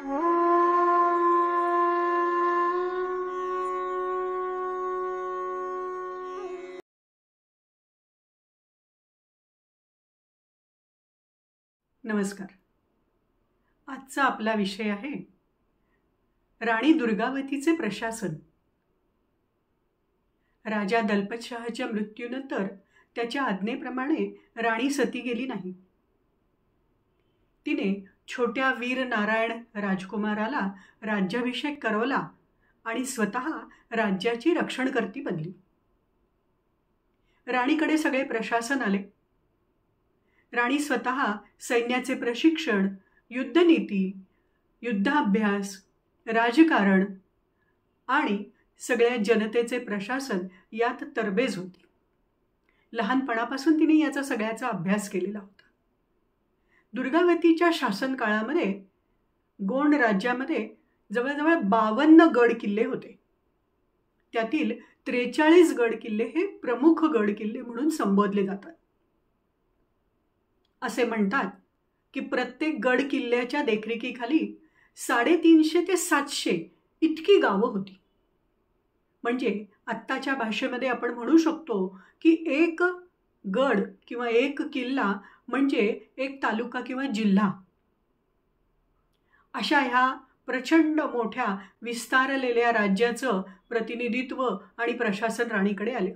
नमस्कार. आजचा आपला विषय आहे राणी दुर्गावतीचे प्रशासन. राजा दलपतशाहच्या मृत्यूनंतर त्याच्या आज्ञेप्रमाणे राणी सती गेली नाही. तिने छोट्या वीर नारायण राजकुमाराला राज्याभिषेक करवला आणि स्वतः राज्याची रक्षणकर्ती बनली. राणीकडे सगळे प्रशासन आले. राणी स्वतः सैन्याचे प्रशिक्षण, युद्धनीती, युद्धाभ्यास, राजकारण आणि सगळ्या जनतेचे प्रशासन यात तरबेज होती. लहानपणापासून तिने याचा सगळ्याचा अभ्यास केलेला होता. दुर्गावतीच्या शासन काळामध्ये गोंड राज्यामध्ये जवळजवळ 52 गड किल्ले होते. त्यातील 43 गड किल्ले हे प्रमुख गड किल्ले म्हणून संबोधले जातात. असे म्हणतात की प्रत्येक गड किल्ल्याच्या देखरेखीखाली 350 ते 700 इतकी गावं होती. म्हणजे आत्ताच्या भाषेमध्ये आपण म्हणू शकतो की एक गड किंवा एक किल्ला म्हणजे एक तालुका किंवा जिल्हा. अशा ह्या प्रचंड मोठ्या विस्तारलेल्या राज्याचं प्रतिनिधित्व आणि प्रशासन राणीकडे आले.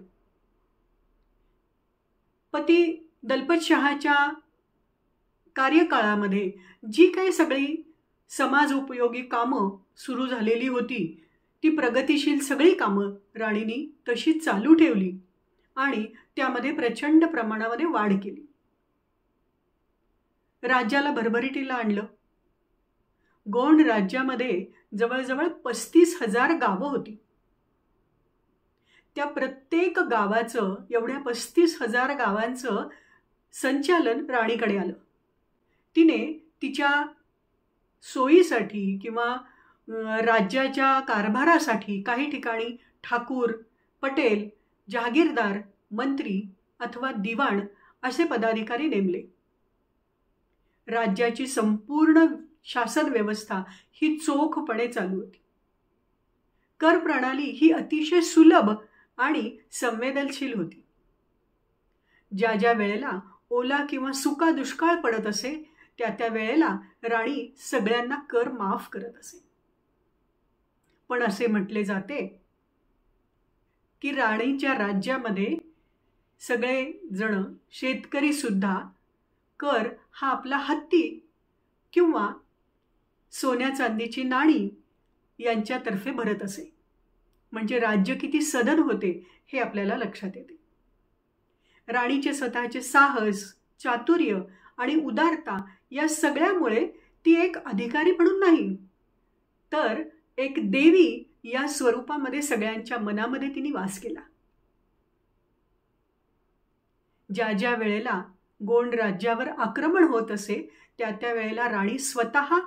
पती दलपतशाहाच्या कार्यकाळामध्ये जी काही सगळी समाज उपयोगी कामं सुरू झालेली होती ती प्रगतिशील सगळी कामं राणींनी तशी चालू ठेवली आणि त्यामध्ये प्रचंड प्रमाणामध्ये वाढ केली. राज्याला भरभराटीला आणलं. गोंड राज्यामध्ये जवळजवळ 35,000 गावं होती. त्या प्रत्येक गावाचं, एवढ्या 35,000 गावांचं संचालन राणीकडे आलं. तिने तिच्या सोयीसाठी किंवा राज्याच्या कारभारासाठी काही ठिकाणी ठाकूर, पटेल, जहागीरदार, मंत्री अथवा दिवाण असे पदाधिकारी नेमले. राज्याची संपूर्ण शासन व्यवस्था ही चोखपणे चालू होती. कर प्रणाली ही अतिशय सुलभ आणि संवेदनशील होती. ज्या ज्या वेळेला ओला किंवा सुका दुष्काळ पडत असे त्या वेळेला राणी सगळ्यांना कर माफ करत असे. पण असे म्हटले जाते की राणीच्या राज्यामध्ये सगळे जण, शेतकरी सुद्धा कर हा आपला हत्ती किंवा सोन्या चांदीची नाणी यांच्यातर्फे भरत असे. म्हणजे राज्य किती सधन होते हे आपल्याला लक्षात येते. राणीचे स्वतःचे साहस, चातुर्य आणि उदारता या सगळ्यामुळे ती एक अधिकारी म्हणून नाही तर एक देवी या स्वरूपामध्ये सगळ्यांच्या मनामध्ये तिने वास केला. ज्या ज्या वेळेला गोंड राज्यावर आक्रमण होत असे त्या वेळेला राणी स्वतः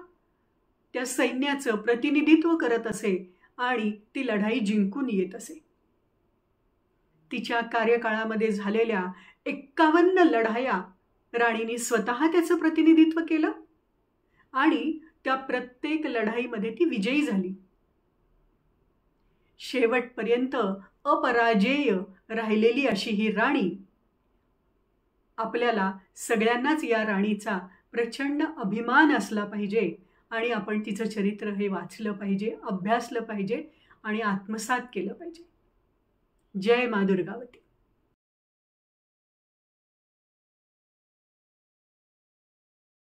त्या सैन्याचं प्रतिनिधित्व करत असे आणि ती लढाई जिंकून येत असे. तिच्या कार्यकाळामध्ये झालेल्या 51 लढाया राणीने स्वतः त्याचं प्रतिनिधित्व केलं आणि त्या प्रत्येक लढाईमध्ये ती विजयी झाली. शेवटपर्यंत अपराजेय राहिलेली अशी ही राणी. आपल्याला सगळ्यांनाच या राणीचा प्रचंड अभिमान असला पाहिजे आणि आपण तिचं चरित्र हे वाचलं पाहिजे, अभ्यासलं पाहिजे आणि आत्मसात केलं पाहिजे. जय मा दुर्गावती.